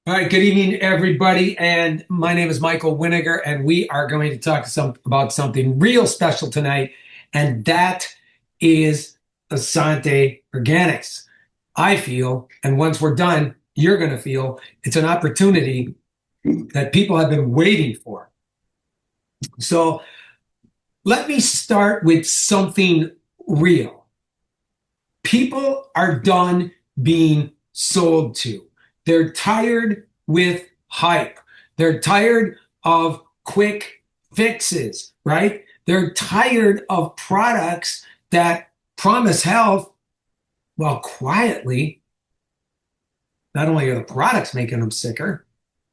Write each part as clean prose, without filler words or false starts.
All right, good evening, everybody. And my name is Michael Winiger, and we are going to talk about something real special tonight, and that is Essante Organics. I feel, and once we're done, you're going to feel it's an opportunity that people have been waiting for. So let me start with something real. People are done being sold to. They're tired with hype. They're tired of quick fixes, right? They're tired of products that promise health while quietly, not only are the products making them sicker,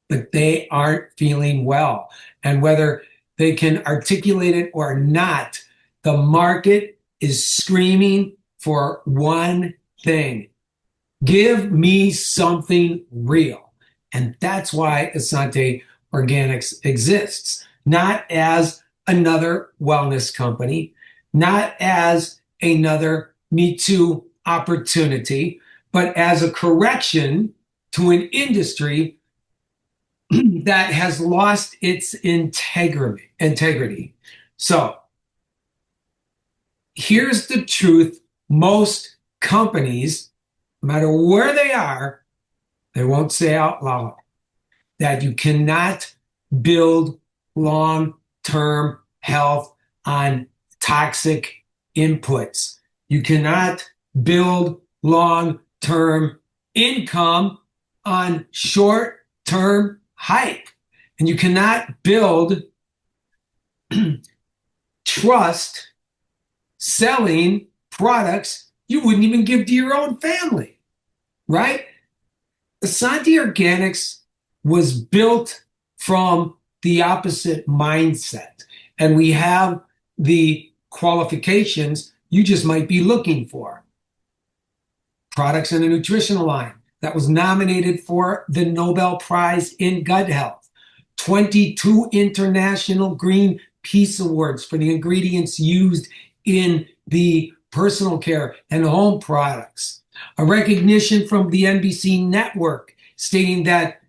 but they aren't feeling well. And whether they can articulate it or not, the market is screaming for one thing: give me something real. And that's why Essante Organics exists, not as another wellness company, not as another Me Too opportunity, but as a correction to an industry that has lost its integrity. So here's the truth. Most companies, no matter where they are, they won't say out loud that you cannot build long-term health on toxic inputs. You cannot build long-term income on short-term hype. And you cannot build trust selling products you wouldn't even give to your own family, right? Essante Organics was built from the opposite mindset, and we have the qualifications you just might be looking for. Products in a nutritional line that was nominated for the Nobel Prize in Gut Health, 22 International Green Peace Awards for the ingredients used in the personal care and home products, a recognition from the NBC network stating that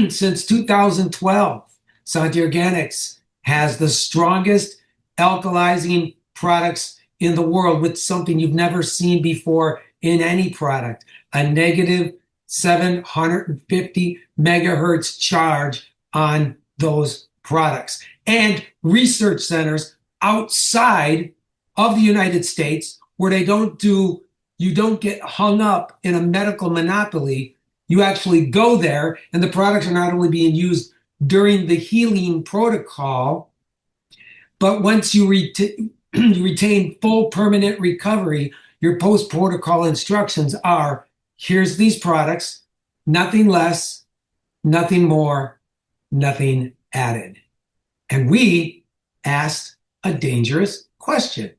since 2012, Essante Organics has the strongest alkalizing products in the world, with something you've never seen before in any product: a negative 750 megahertz charge on those products. And research centers outside of the United States, where you don't get hung up in a medical monopoly. You actually go there, and the products are not only being used during the healing protocol, but once you retain full permanent recovery, your post-protocol instructions are: here's these products, nothing less, nothing more, nothing added. And we asked a dangerous question.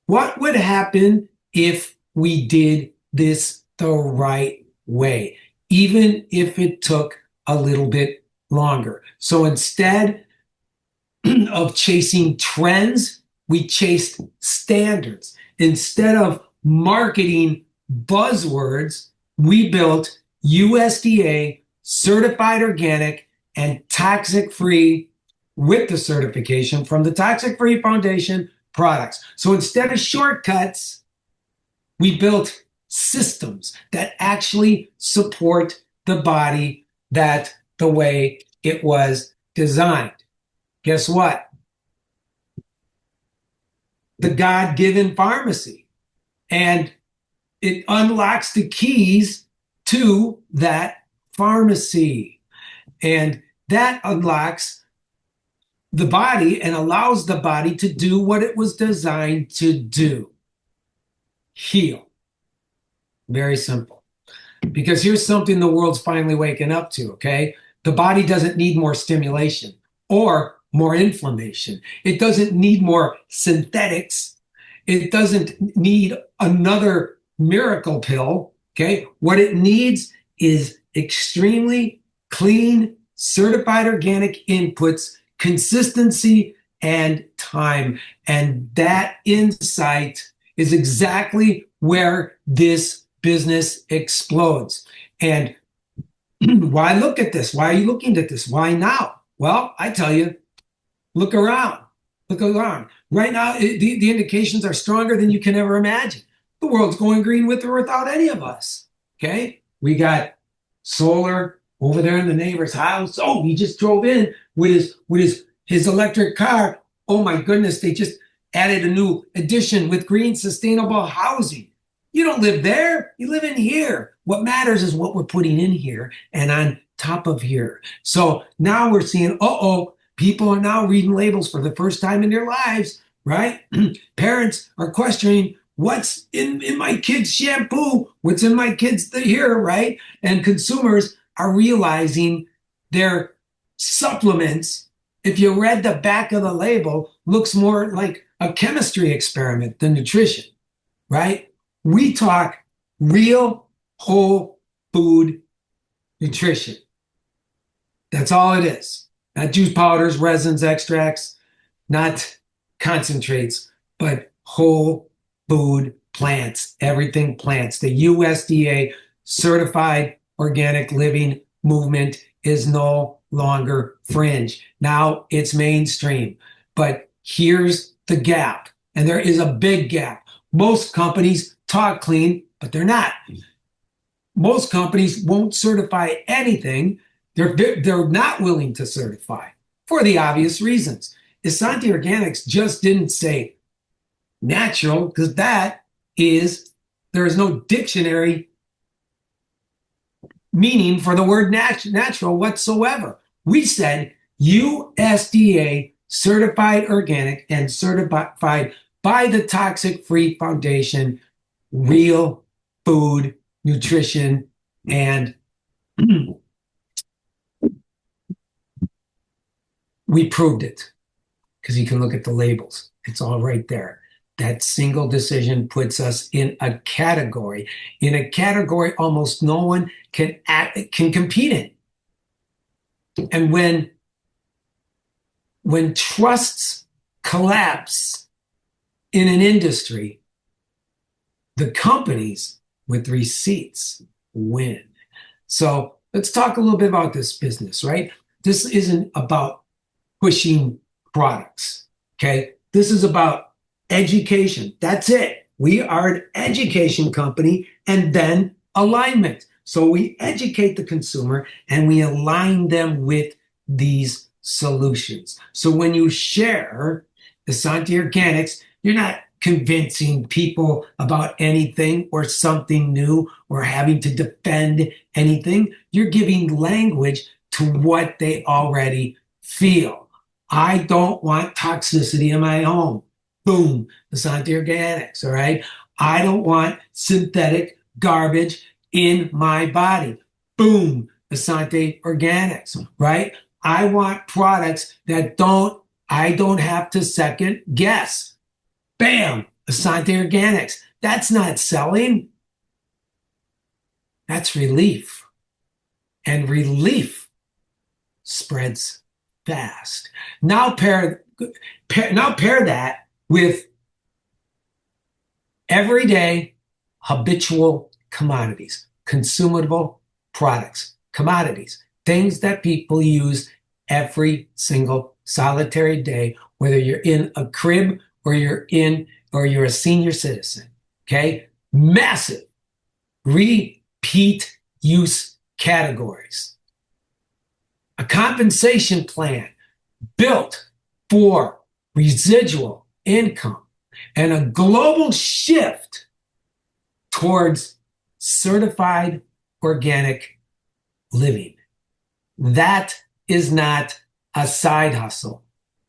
What would happen if we did this the right way, even if it took a little bit longer? So instead of chasing trends, we chased standards. Instead of marketing buzzwords, we built USDA certified organic and toxic-free, with the certification from the Toxic Free Foundation, products. So instead of shortcuts, we built systems that actually support the body that the way it was designed. Guess what? The God-given pharmacy. And it unlocks the keys to that pharmacy. And that unlocks the body and allows the body to do what it was designed to do: heal. Very simple. Because here's something the world's finally waking up to, okay? The body doesn't need more stimulation or more inflammation. It doesn't need more synthetics. It doesn't need another miracle pill, okay? What it needs is extremely clean, certified organic inputs, consistency, and time. And that insight is exactly where this business explodes. And Why look at this? Why are you looking at this? Why now? Well, I tell you, look around. Look around. Right now, the indications are stronger than you can ever imagine. The world's going green with or without any of us. Okay? We got solar over there in the neighbor's house. Oh, he just drove in with his electric car. Oh my goodness, they just added a new addition with green sustainable housing. You don't live there, you live in here. What matters is what we're putting in here and on top of here. So now we're seeing, uh-oh, people are now reading labels for the first time in their lives, right? Parents are questioning what's in my kid's shampoo, what's in my kid's here, right? And consumers are realizing their supplements, if you read the back of the label, looks more like a chemistry experiment than nutrition, right? We talk real whole food nutrition. That's all it is. Not juice powders, resins, extracts, not concentrates, but whole food plants, everything plants. The USDA certified organic living movement is no longer fringe. Now it's mainstream. But here's the gap, and there is a big gap. Most companies talk clean, but they're not. Most companies won't certify anything. They're not willing to certify for the obvious reasons. Essante Organics just didn't say natural because there is no dictionary meaning for the word natural whatsoever. We said USDA certified organic and certified by the Toxic Free Foundation, real food, nutrition, and we proved it because you can look at the labels. It's all right there. That single decision puts us in a category almost no one can compete in. And when trusts collapse in an industry, the companies with receipts win. So let's talk a little bit about this business, right? This isn't about pushing products, okay? This is about education. That's it. We are an education company and then alignment. So we educate the consumer and we align them with these solutions. So when you share Essante Organics, you're not convincing people about anything or something new or having to defend anything. You're giving language to what they already feel. I don't want toxicity in my home. Boom, Essante Organics, all right? I don't want synthetic garbage in my body. Boom, Essante Organics, right? I want products that I don't have to second guess. Bam, Essante Organics. That's not selling. That's relief. And relief spreads fast. Now pair that with everyday habitual commodities, consumable products, commodities, things that people use every single solitary day, whether you're in a crib or you're a senior citizen. Okay? Massive repeat use categories. A compensation plan built for residual income and a global shift towards certified organic living. That is not a side hustle.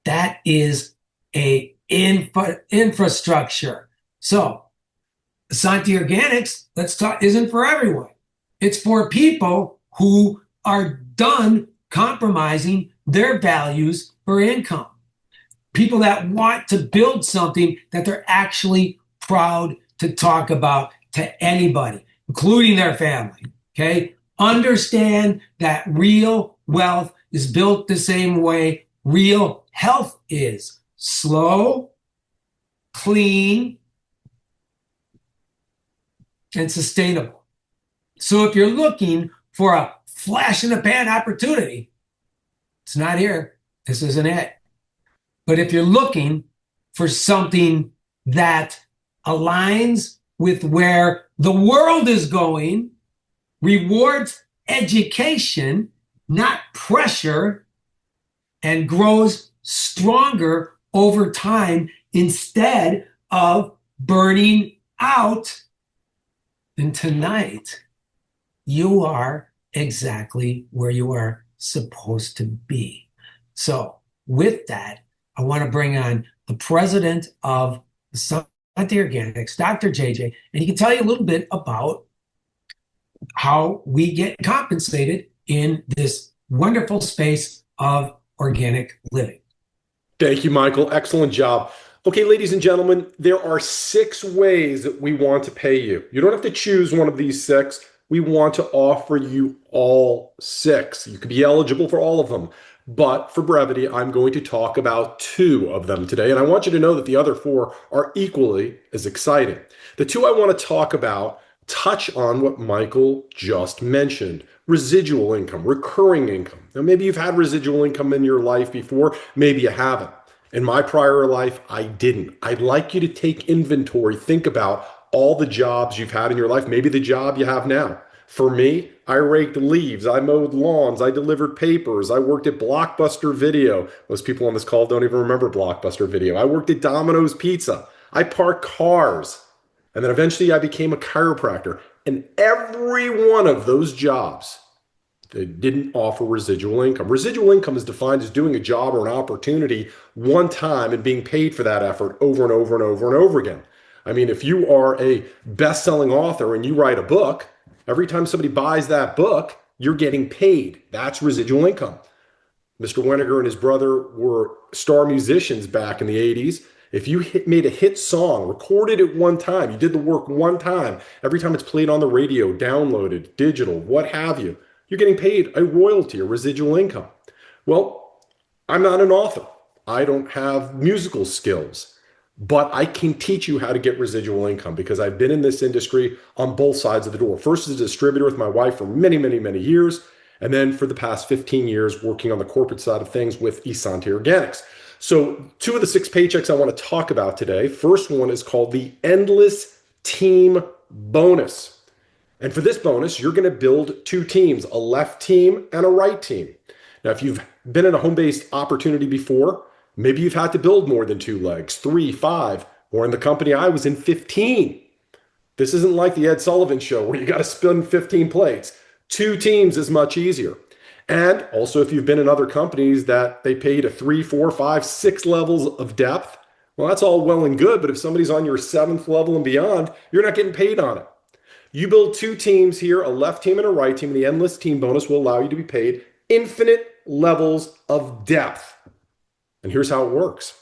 That is a infrastructure. So Essante Organics, let's talk, isn't for everyone. It's for people who are done compromising their values for income. People that want to build something that they're actually proud to talk about to anybody, including their family. Okay? Understand that real wealth is built the same way real health is. Slow, clean, and sustainable. So if you're looking for a flash in the pan opportunity, it's not here. This isn't it. But if you're looking for something that aligns with where the world is going, rewards education, not pressure, and grows stronger over time instead of burning out, then tonight you are exactly where you are supposed to be. So with that, I want to bring on the president of Essante Organics, Dr. JJ, and he can tell you a little bit about how we get compensated in this wonderful space of organic living. Thank you, Michael. Excellent job. Okay, ladies and gentlemen, there are 6 ways that we want to pay you. You don't have to choose one of these 6. We want to offer you all 6. You could be eligible for all of them. But for brevity, I'm going to talk about 2 of them today. And I want you to know that the other 4 are equally as exciting. The 2 I want to talk about touch on what Michael just mentioned: residual income, recurring income. Now, maybe you've had residual income in your life before, maybe you haven't. In my prior life, I didn't. I'd like you to take inventory, think about all the jobs you've had in your life, maybe the job you have now. For me, I raked leaves, I mowed lawns, I delivered papers, I worked at Blockbuster Video. Most people on this call don't even remember Blockbuster Video. I worked at Domino's Pizza. I parked cars. And then eventually I became a chiropractor. And every one of those jobs, they didn't offer residual income. Residual income is defined as doing a job or an opportunity one time and being paid for that effort over and over and over and over again. I mean, if you are a best-selling author and you write a book, every time somebody buys that book, you're getting paid. That's residual income. Mr. Weniger and his brother were star musicians back in the 80s. If you made a hit song, recorded it one time, you did the work one time, every time it's played on the radio, downloaded, digital, what have you, you're getting paid a royalty, a residual income. Well, I'm not an author. I don't have musical skills, but I can teach you how to get residual income because I've been in this industry on both sides of the door. First as a distributor with my wife for many, many, many years, and then for the past 15 years working on the corporate side of things with Essante Organics. So 2 of the 6 paychecks I want to talk about today. First one is called the Endless Team Bonus. And for this bonus, you're going to build 2 teams, a left team and a right team. Now, if you've been in a home-based opportunity before, maybe you've had to build more than 2 legs, 3, 5, or in the company I was in, 15. This isn't like the Ed Sullivan Show where you got to spin 15 plates. 2 teams is much easier. And also, if you've been in other companies that they pay to 3, 4, 5, 6 levels of depth, well, that's all well and good. But if somebody's on your 7th level and beyond, you're not getting paid on it. You build 2 teams here, a left team and a right team. And the endless team bonus will allow you to be paid infinite levels of depth. And here's how it works.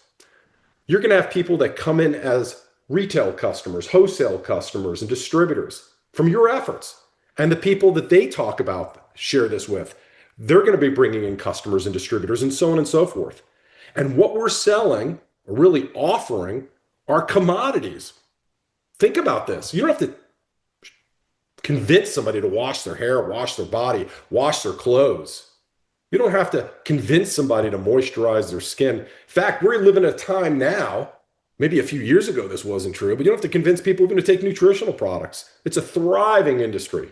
You're going to have people that come in as retail customers, wholesale customers, and distributors from your efforts. And the people that they talk about, share this with, they're going to be bringing in customers and distributors and so on and so forth. And what we're selling, or really offering, are commodities. Think about this. You don't have to convince somebody to wash their hair, wash their body, wash their clothes. You don't have to convince somebody to moisturize their skin. In fact, we're living a time now, maybe a few years ago this wasn't true, but you don't have to convince people even to take nutritional products. It's a thriving industry.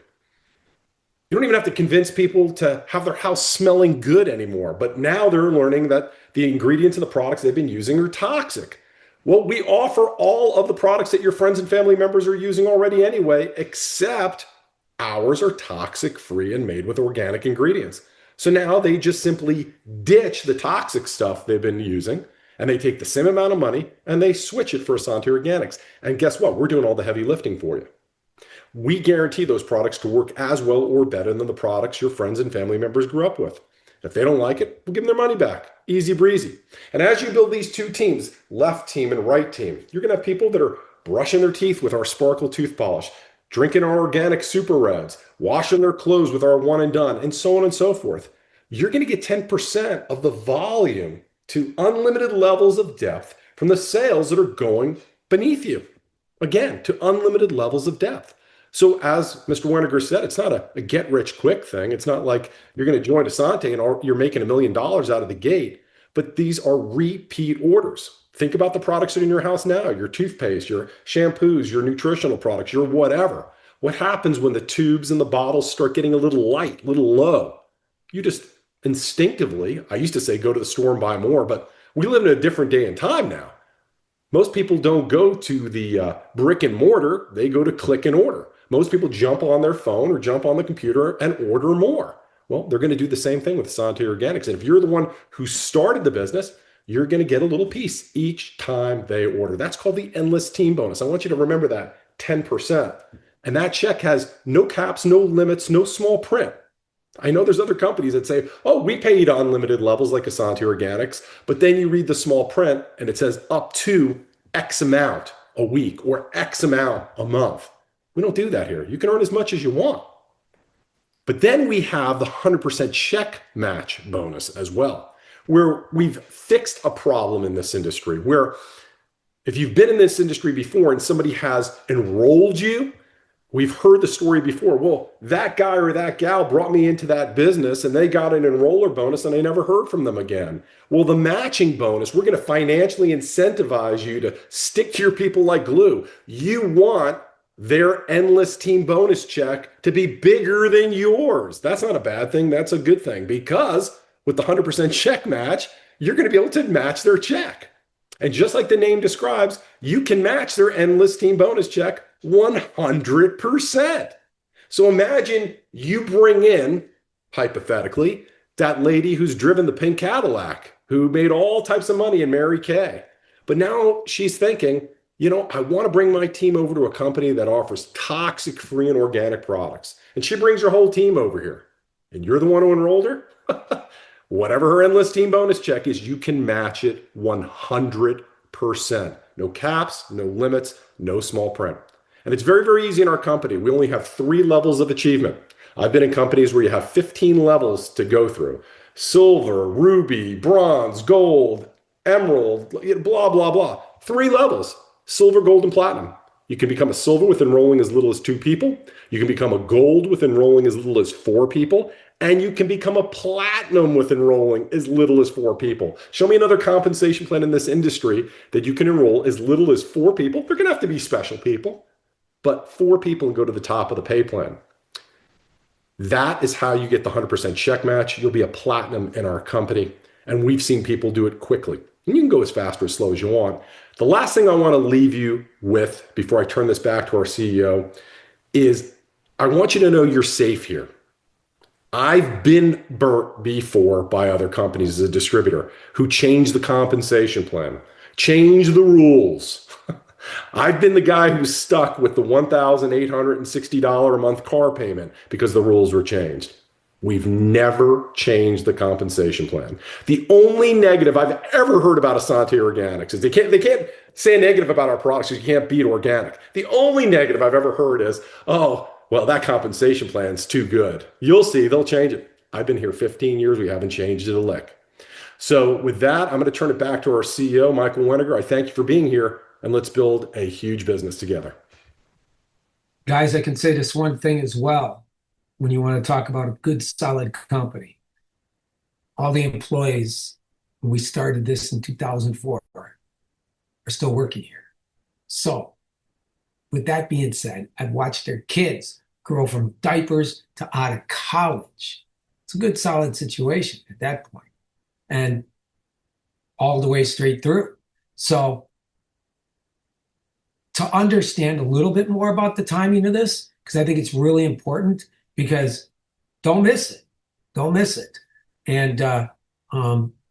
You don't even have to convince people to have their house smelling good anymore. But now they're learning that the ingredients and the products they've been using are toxic. Well, we offer all of the products that your friends and family members are using already anyway, except ours are toxic free and made with organic ingredients. So now they just simply ditch the toxic stuff they've been using and they take the same amount of money and they switch it for Essante Organics. And guess what? We're doing all the heavy lifting for you. We guarantee those products to work as well or better than the products your friends and family members grew up with. If they don't like it, we'll give them their money back. Easy breezy. And as you build these 2 teams, left team and right team, you're going to have people that are brushing their teeth with our Sparkle tooth polish, drinking our organic Super Reds, washing their clothes with our One and Done, and so on and so forth. You're going to get 10% of the volume to unlimited levels of depth from the sales that are going beneath you. Again, to unlimited levels of depth. So, as Mr. Weniger said, it's not a get rich quick thing. It's not like you're going to join Essante and you're making $1 million out of the gate, but these are repeat orders. Think about the products that are in your house now, your toothpaste, your shampoos, your nutritional products, your whatever. What happens when the tubes and the bottles start getting a little light, a little low? You just instinctively, I used to say go to the store and buy more, but we live in a different day and time now. Most people don't go to the brick and mortar, they go to click and order. Most people jump on their phone or jump on the computer and order more. Well, they're going to do the same thing with Santé Organics. And if you're the one who started the business, you're going to get a little piece each time they order. That's called the endless team bonus. I want you to remember that 10%. And that check has no caps, no limits, no small print. I know there's other companies that say, oh, we pay you to unlimited levels like Essante Organics, but then you read the small print and it says up to X amount a week or X amount a month. We don't do that here. You can earn as much as you want. But then we have the 100% check match bonus as well, where we've fixed a problem in this industry where if you've been in this industry before and somebody has enrolled you, we've heard the story before. Well, that guy or that gal brought me into that business and they got an enroller bonus and I never heard from them again. Well, the matching bonus, we're going to financially incentivize you to stick to your people like glue. You want their endless team bonus check to be bigger than yours. That's not a bad thing. That's a good thing because with the 100% check match, you're going to be able to match their check. And just like the name describes, you can match their endless team bonus check 100%. So imagine you bring in, hypothetically, that lady who's driven the pink Cadillac, who made all types of money in Mary Kay. But now she's thinking, I want to bring my team over to a company that offers toxic free and organic products. And she brings her whole team over here. And you're the one who enrolled her? Whatever her endless team bonus check is, you can match it 100%. No caps, no limits, no small print. And it's very, very easy in our company. We only have 3 levels of achievement. I've been in companies where you have 15 levels to go through. Silver, ruby, bronze, gold, emerald, blah, blah, blah. 3 levels, silver, gold, and platinum. You can become a silver with enrolling as little as 2 people. You can become a gold with enrolling as little as 4 people. And you can become a platinum with enrolling as little as 4 people. Show me another compensation plan in this industry that you can enroll as little as 4 people. They're going to have to be special people, but 4 people and go to the top of the pay plan. That is how you get the 100% check match. You'll be a platinum in our company. And we've seen people do it quickly. And you can go as fast or as slow as you want. The last thing I want to leave you with before I turn this back to our CEO is I want you to know you're safe here. I've been burnt before by other companies as a distributor who changed the compensation plan, changed the rules. I've been the guy who's stuck with the $1,860 a month car payment because the rules were changed. We've never changed the compensation plan. The only negative I've ever heard about Essante Organics is they can't say a negative about our products because you can't beat organic. The only negative I've ever heard is, oh, well, that compensation plan's too good. You'll see, they'll change it. I've been here 15 years. We haven't changed it a lick. So with that, I'm going to turn it back to our CEO, Michael Weniger. I thank you for being here, and let's build a huge business together. Guys, I can say this one thing as well. When you want to talk about a good, solid company, all the employees, when we started this in 2004, are still working here. So with that being said, I've watched their kids grow from diapers to out of college. It's a good, solid situation at that point, and all the way straight through. So to understand a little bit more about the timing of this, because I think it's really important, because don't miss it. Don't miss it. And,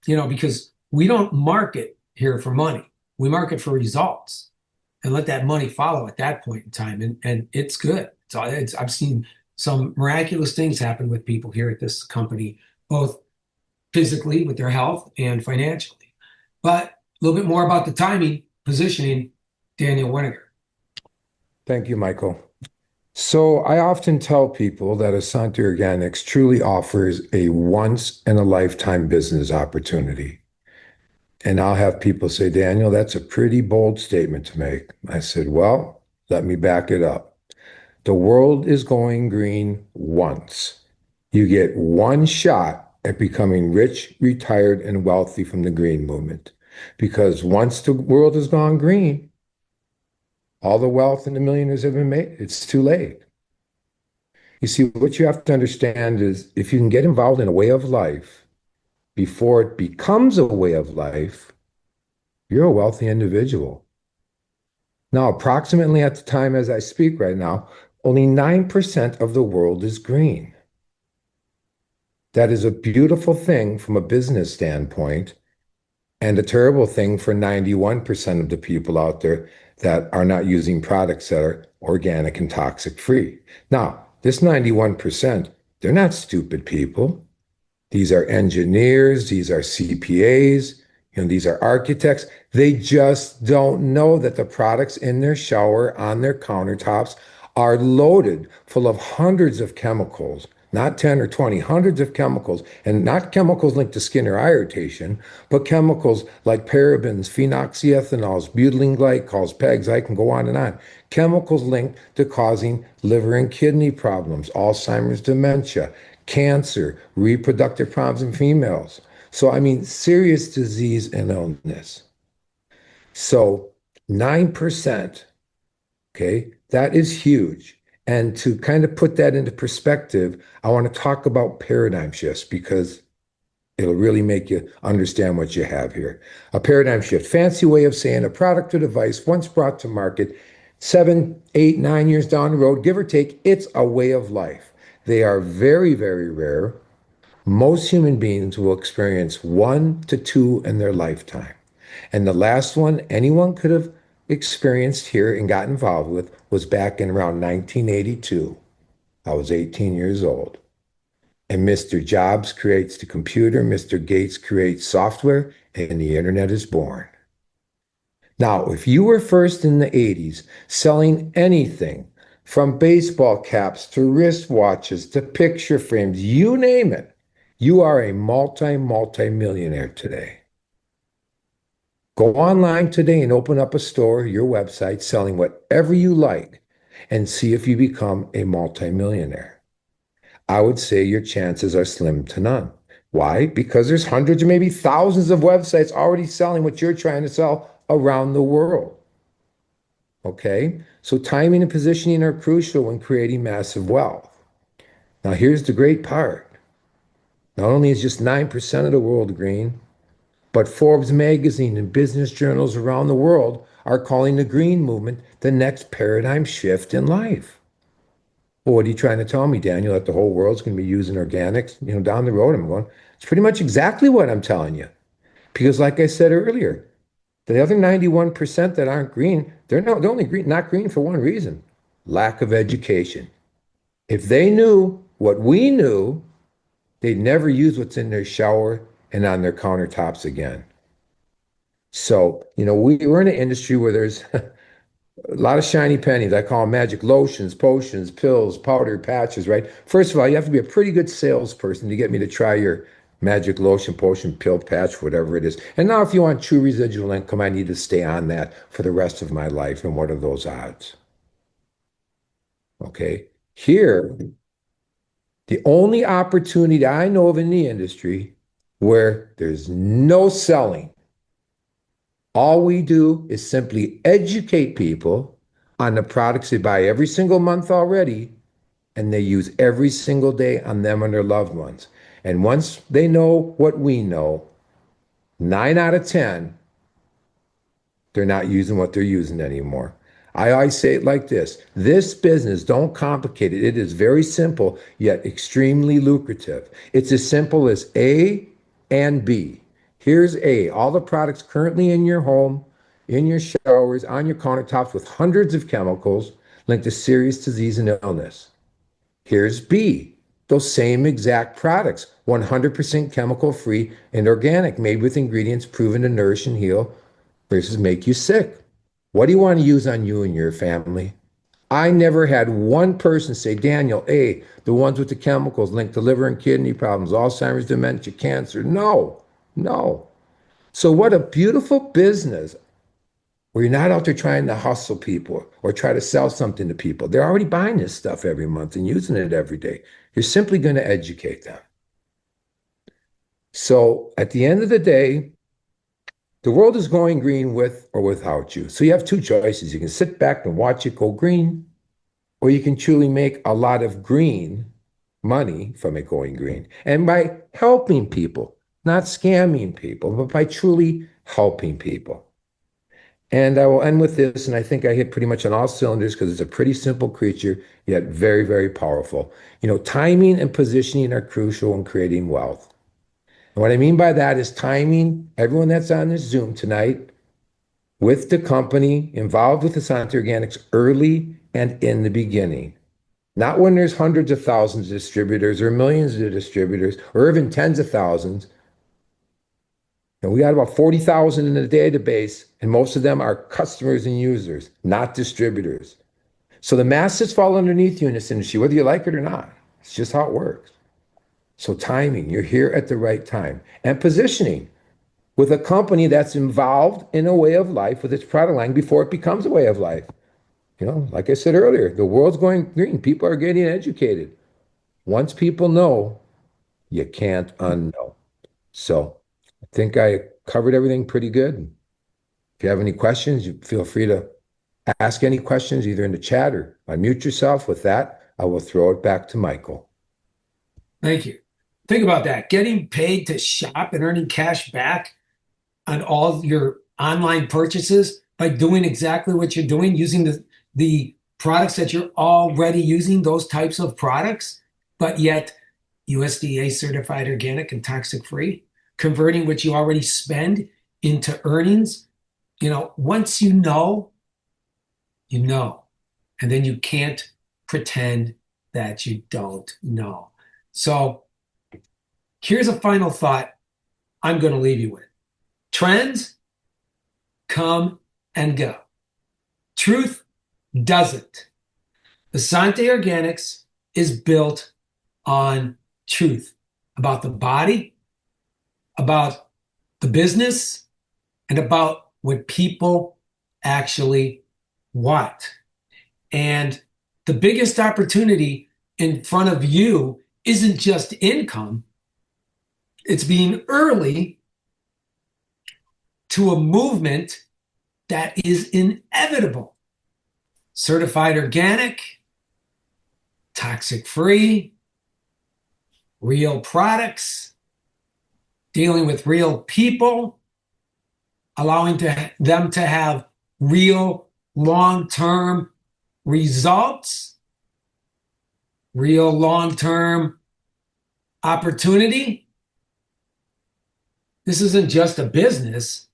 because we don't market here for money. We market for results and let that money follow at that point in time. And it's good. I've seen some miraculous things happen with people here at this company, both physically with their health and financially. But a little bit more about the timing, positioning, Daniel Weniger. Thank you, Michael. So I often tell people that Essante Organics truly offers a once-in-a-lifetime business opportunity. And I'll have people say, Daniel, that's a pretty bold statement to make. I said, well, let me back it up. The world is going green once. You get one shot at becoming rich, retired, and wealthy from the green movement. Because once the world has gone green, all the wealth and the millionaires have been made. It's too late. You see, what you have to understand is if you can get involved in a way of life before it becomes a way of life, you're a wealthy individual. Now, approximately at the time as I speak right now, only 9% of the world is green. That is a beautiful thing from a business standpoint, and a terrible thing for 91% of the people out there that are not using products that are organic and toxic free. Now, this 91%, they're not stupid people. These are engineers, these are CPAs, these are architects. They just don't know that the products in their shower, on their countertops, are loaded full of hundreds of chemicals, not 10 or 20, hundreds of chemicals, and not chemicals linked to skin or eye irritation, but chemicals like parabens, phenoxyethanols, butylene glycols, PEGs, I can go on and on. Chemicals linked to causing liver and kidney problems, Alzheimer's, dementia, cancer, reproductive problems in females. So, I mean, serious disease and illness. So, 9%, okay, that is huge. And to kind of put that into perspective, I want to talk about paradigm shifts because it'll really make you understand what you have here. A paradigm shift, fancy way of saying a product or device once brought to market 7, 8, 9 years down the road, give or take, it's a way of life. They are very, very rare. Most human beings will experience 1 to 2 in their lifetime. And the last one anyone could have experienced here and got involved with was back in around 1982. I was 18 years old. And Mr. Jobs creates the computer, Mr. Gates creates software, and the internet is born. Now, if you were first in the 80s selling anything from baseball caps to wristwatches to picture frames, you name it, you are a multi-millionaire today. Go online today and open up a store, your website, selling whatever you like, and see if you become a multi-millionaire. I would say your chances are slim to none. Why? Because there's hundreds or maybe thousands of websites already selling what you're trying to sell around the world. Okay? So timing and positioning are crucial when creating massive wealth. Now, here's the great part. Not only is just 9% of the world green, but Forbes magazine and business journals around the world are calling the green movement the next paradigm shift in life. Well, what are you trying to tell me, Daniel, that the whole world's going to be using organics, down the road? I'm going, it's pretty much exactly what I'm telling you. Because like I said earlier, the other 91% that aren't green, they're only green, not green for one reason, lack of education. If they knew what we knew, they'd never use what's in their shower and on their countertops again. So, we're in an industry where there's a lot of shiny pennies. I call them magic lotions, potions, pills, powder, patches, right? First of all, you have to be a pretty good salesperson to get me to try your magic lotion, potion, pill, patch, whatever it is. And now if you want true residual income, I need to stay on that for the rest of my life. And what are those odds? Okay. Here, the only opportunity I know of in the industry where there's no selling, all we do is simply educate people on the products they buy every single month already, and they use every single day on them and their loved ones. And once they know what we know, 9 out of 10, they're not using what they're using anymore. I always say it like this business, don't complicate it. It is very simple, yet extremely lucrative. It's as simple as A and B. Here's A, all the products currently in your home, in your showers, on your countertops with hundreds of chemicals linked to serious disease and illness. Here's B, those same exact products, 100% chemical free and organic, made with ingredients proven to nourish and heal versus make you sick. What do you want to use on you and your family? I never had one person say, Daniel, A, the ones with the chemicals linked to liver and kidney problems, Alzheimer's, dementia, cancer. No, no. So what a beautiful business where you're not out there trying to hustle people or try to sell something to people. They're already buying this stuff every month and using it every day. You're simply going to educate them. So at the end of the day, the world is going green with or without you. So you have two choices. You can sit back and watch it go green, or you can truly make a lot of green money from it going green. And by helping people, not scamming people, but by truly helping people. And I will end with this, and I think I hit pretty much on all cylinders because it's a pretty simple creature, yet very, very powerful. Timing and positioning are crucial in creating wealth. And what I mean by that is timing everyone that's on this Zoom tonight with the company involved with Essante Organics early and in the beginning. Not when there's hundreds of thousands of distributors or millions of distributors or even tens of thousands. And we got about 40,000 in the database, and most of them are customers and users, not distributors. So the masses fall underneath you in this industry, whether you like it or not. It's just how it works. So timing, you're here at the right time. And positioning with a company that's involved in a way of life with its product line before it becomes a way of life. Like I said earlier, the world's going green. People are getting educated. Once people know, you can't unknow. So I think I covered everything pretty good. If you have any questions, you feel free to ask any questions either in the chat or unmute yourself. With that, I will throw it back to Michael. Thank you. Think about that. Getting paid to shop and earning cash back on all your online purchases by doing exactly what you're doing, using the products that you're already using, those types of products, but yet USDA certified organic and toxic free, converting what you already spend into earnings. Once you know, and then you can't pretend that you don't know. So here's a final thought I'm going to leave you with. Trends come and go. Truth doesn't. Essante Organics is built on truth about the body, about the business, and about what people actually want. And the biggest opportunity in front of you isn't just income, it's being early to a movement that is inevitable. Certified organic, toxic free, real products, dealing with real people, allowing them to have real long-term results, real long-term opportunity. This isn't just a business.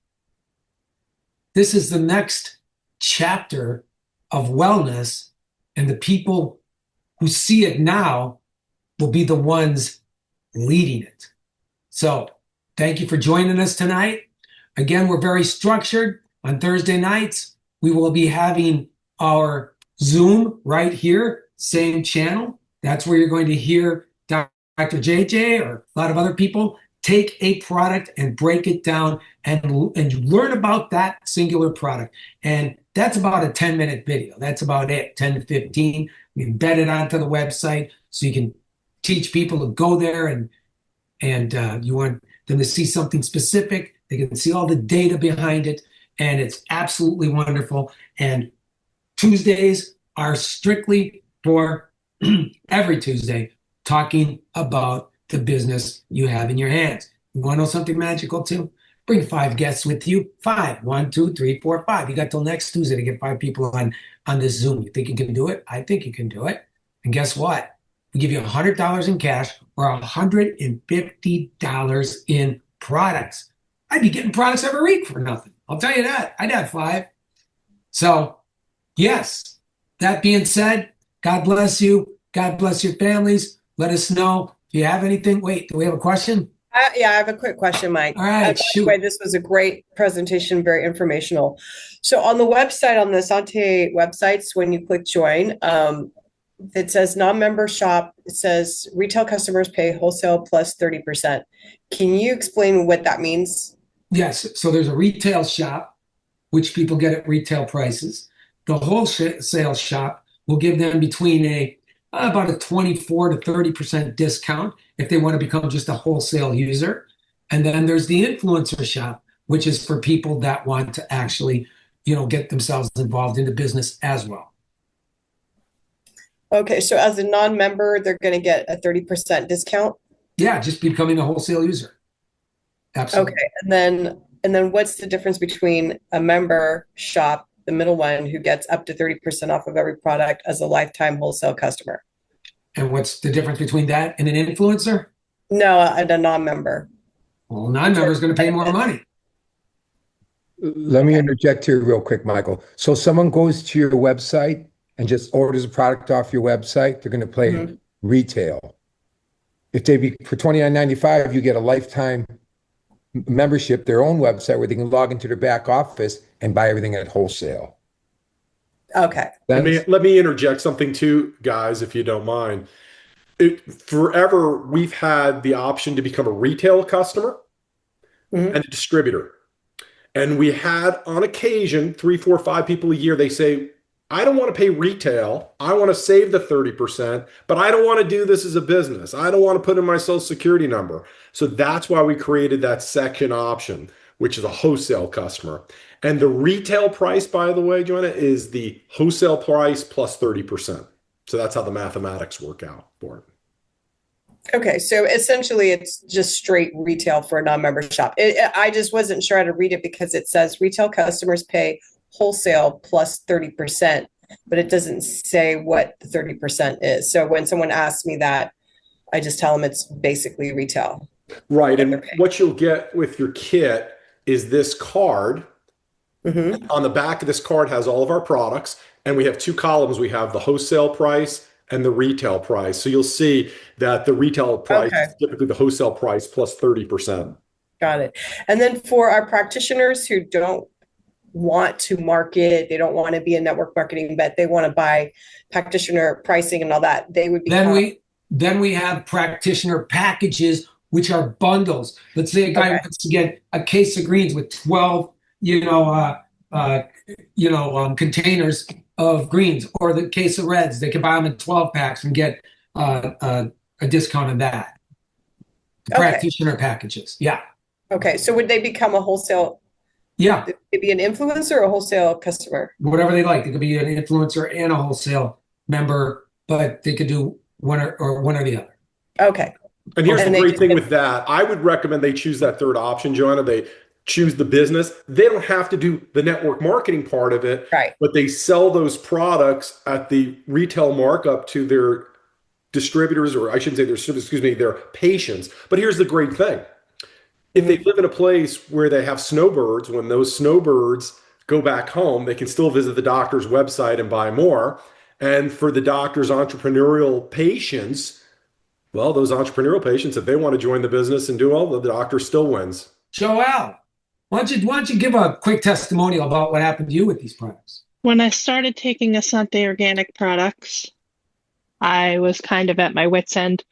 This is the next chapter of wellness, and the people who see it now will be the ones leading it. So thank you for joining us tonight. Again, we're very structured. On Thursday nights, we will be having our Zoom right here, same channel. That's where you're going to hear Dr. JJ or a lot of other people take a product and break it down and learn about that singular product. And that's about a 10-minute video. That's about it, 10 to 15. We embed it onto the website so you can teach people to go there and you want them to see something specific. They can see all the data behind it, and it's absolutely wonderful. And Tuesdays are strictly for every Tuesday talking about the business you have in your hands. You want to know something magical too? Bring 5 guests with you. 5. 1, 2, 3, 4, 5. You got till next Tuesday to get 5 people on this Zoom. You think you can do it? I think you can do it. And guess what? We give you $100 in cash or $150 in products. I'd be getting products every week for nothing. I'll tell you that. I'd have 5. So, yes, that being said, God bless you. God bless your families. Let us know if you have anything. Wait, do we have a question? Yeah, I have a quick question, Mike. All right, by shoot. the way, this was a great presentation, very informational. So on the website, on the Essante websites, when you click join, it says non-member shop. It says retail customers pay wholesale plus 30%. Can you explain what that means? Yes. So there's a retail shop which people get at retail prices. The wholesale shop will give them between about a 24 to 30% discount if they want to become just a wholesale user. And then there's the influencer shop, which is for people that want to actually, get themselves involved in the business as well. Okay, so as a non-member, they're going to get a 30% discount. Yeah, just becoming a wholesale user. Absolutely. Okay, and then what's the difference between a member shop, the middle one, who gets up to 30% off of every product, as a lifetime wholesale customer? And what's the difference between that and an influencer? No, and a non-member. Well, non-member is going to pay more money. Let me interject here real quick, Michael. So someone goes to your website and just orders a product off your website, they're going to pay retail. If they be for $29.95, you get a lifetime membership, their own website where they can log into their back office and buy everything at wholesale. Okay. Let me interject something too, guys, if you don't mind. Forever, we've had the option to become a retail customer and a distributor. And we had on occasion 3, 4, 5 people a year, they say, I don't want to pay retail. I want to save the 30%, but I don't want to do this as a business. I don't want to put in my social security number. So that's why we created that second option, which is a wholesale customer. And the retail price, by the way, Joanna, is the wholesale price plus 30%. So that's how the mathematics work out for it. Okay, so essentially it's just straight retail for a non-member shop. I just wasn't sure how to read it because it says retail customers pay wholesale plus 30%, but it doesn't say what the 30% is. So when someone asks me that, I just tell them it's basically retail. Right. And what you'll get with your kit is this card. On the back of this card has all of our products, and we have 2 columns. We have the wholesale price and the retail price. So you'll see that the retail price is typically the wholesale price plus 30%. Got it. And then for our practitioners who don't want to market, they don't want to be in network marketing, but they want to buy practitioner pricing and all that, they would be. Then we have practitioner packages, which are bundles. Let's say a guy wants to get a case of greens with 12, containers of greens, or the case of reds. They can buy them in 12 packs and get a discount on that. Practitioner packages. Yeah. Okay. So would they become a wholesale? Yeah. Would they be an influencer or a wholesale customer? Whatever they like. They could be an influencer and a wholesale member, but they could do one or the other. Okay. And here's the great thing with that. I would recommend they choose that third option, Joanna. They choose the business. They don't have to do the network marketing part of it, but they sell those products at the retail markup to their distributors, or I shouldn't say their patients. But here's the great thing. If they live in a place where they have snowbirds, when those snowbirds go back home, they can still visit the doctor's website and buy more. And for the doctor's entrepreneurial patients, well, those entrepreneurial patients, if they want to join the business and do all, the doctor still wins. Joelle, why don't you give a quick testimonial about what happened to you with these products? When I started taking Essante organic products, I was kind of at my wit's end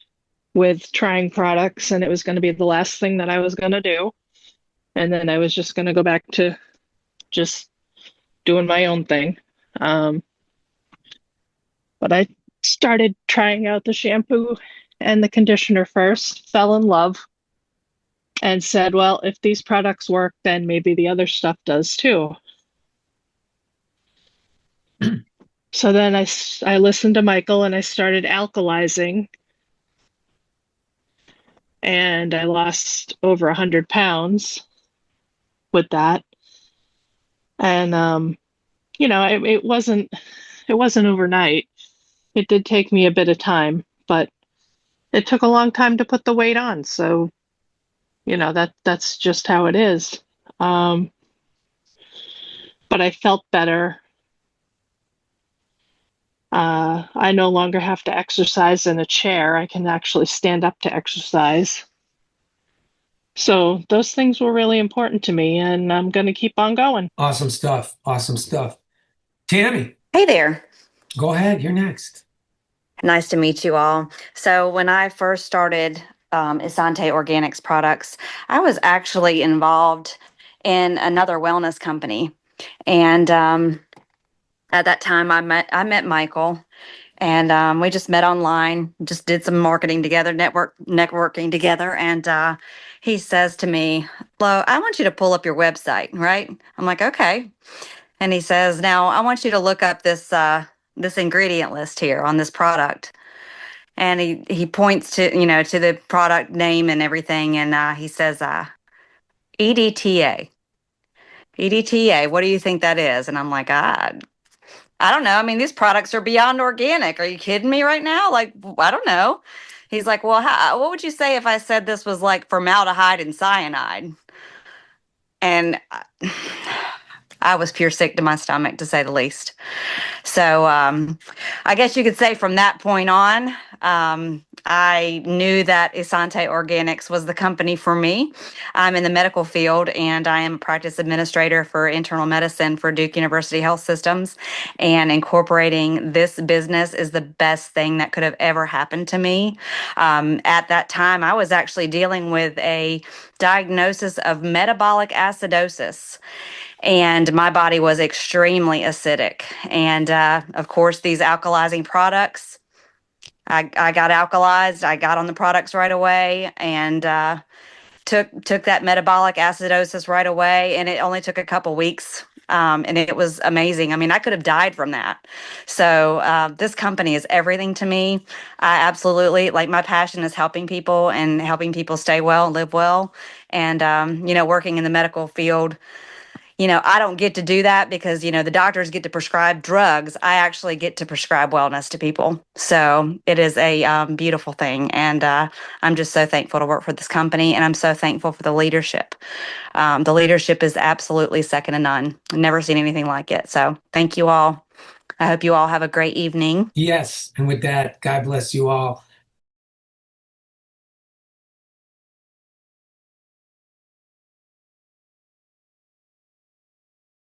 with trying products, and it was going to be the last thing that I was going to do. And then I was just going to go back to just doing my own thing. But I started trying out the shampoo and the conditioner first, fell in love, and said, well, if these products work, then maybe the other stuff does too. So then I listened to Michael and I started alkalizing, and I lost over 100 pounds with that. And, it wasn't overnight. It did take me a bit of time, but it took a long time to put the weight on. So, that's just how it is. But I felt better. I no longer have to exercise in a chair. I can actually stand up to exercise. So those things were really important to me, and I'm going to keep on going. Awesome stuff. Awesome stuff. Tammy. Hey there. Go ahead. You're next. Nice to meet you all. So when I first started Essante Organics products, I was actually involved in another wellness company. And at that time, I met Michael, and we just met online, just did some marketing together, networking together, and he says to me, "Lo, I want you to pull up your website, right?" I'm like, "Okay." And he says, "Now I want you to look up this ingredient list here on this product." And he points to to the product name and everything, and he says, EDTA. EDTA, what do you think that is? And I'm like, I don't know. I mean, these products are beyond organic. Are you kidding me right now? Like, I don't know. He's like, well, what would you say if I said this was like formaldehyde and cyanide? And I was pure sick to my stomach, to say the least. So I guess you could say from that point on, I knew that Essante Organics was the company for me. I'm in the medical field, and I am a practice administrator for internal medicine for Duke University Health Systems. And incorporating this business is the best thing that could have ever happened to me. At that time, I was actually dealing with a diagnosis of metabolic acidosis, and my body was extremely acidic. And of course, these alkalizing products, I got alkalized. I got on the products right away, and took that metabolic acidosis right away. And it only took a couple weeks. And it was amazing. I mean, I could have died from that. So this company is everything to me. I absolutely, like, my passion is helping people and helping people stay well and live well. And working in the medical field, I don't get to do that because, the doctors get to prescribe drugs. I actually get to prescribe wellness to people. So it is a beautiful thing. And I'm just so thankful to work for this company. And I'm so thankful for the leadership. The leadership is absolutely second to none. I've never seen anything like it. So thank you all. I hope you all have a great evening. Yes. And with that, God bless you all.